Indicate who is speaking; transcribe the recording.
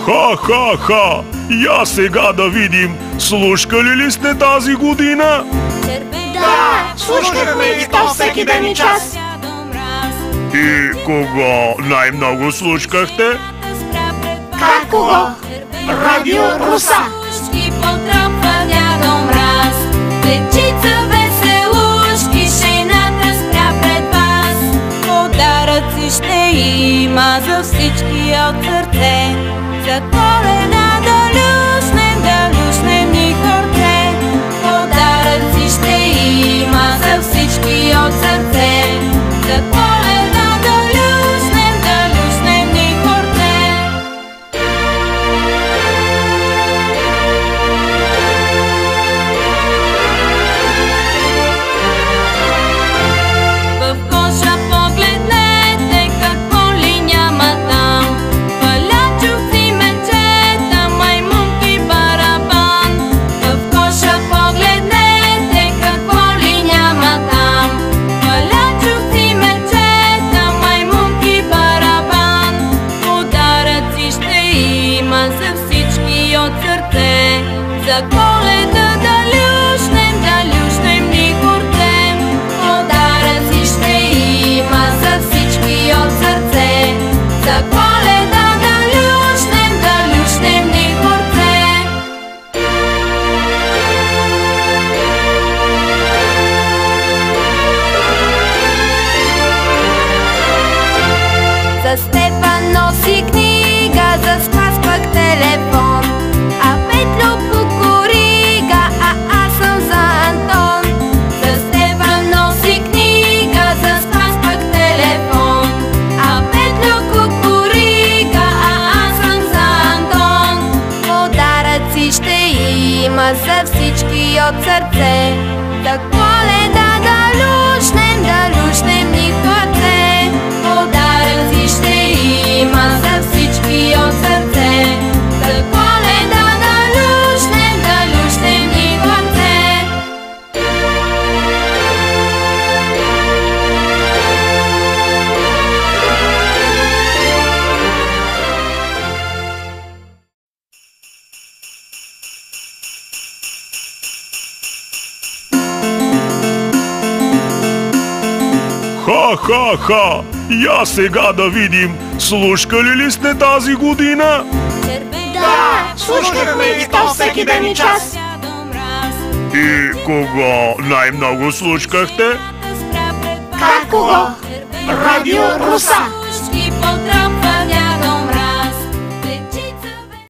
Speaker 1: Ха-ха-ха! Я сега да видим, слушкали ли сте тази година?
Speaker 2: Да, слушахме и то всеки ден и час.
Speaker 1: И кого най-много слушкахте?
Speaker 2: Как кого? Радио Руса.
Speaker 3: Потропва дядо Мраз. Дечица веселушки, шейната спря пред вас. Подаръци ще има за всички от сърце. За Коледа да люшнем ни хорце. Подаръци ще има за всички от сърце. За Коледа да люшнем ни хорце. В коша погледнете какво ли няма там. Палячовци, мечета, маймунки, барабан. В коша погледнете какво ли няма там. Палячовци, мечета, маймунки, барабан. Подаръци ще има за всички от сърце. За Коледа да люшнем ни хорце. Подаръци ще има за всички от сърце. За Коледа да люшнем ни хорце. За Стефан носи книга, за Спас пък телефон. А Петло кукурига, а аз съм за Антон. За Стефан носи книга, за Спас пък телефон. А Петло кукурига, а аз съм за Антон. Подаръци ще има за всички от сърце. За Коледа да люшнем ни хорце. Подаръци ще има за всички от сърце. За Коледа да люшнем ни хорце.
Speaker 1: Ха-ха-ха! Я сега да видим, слушкали ли сте тази година?
Speaker 2: Да, слушахме и то всеки ден и час.
Speaker 1: И кого най-много слушкахте?
Speaker 2: Как кого? Радио Руса.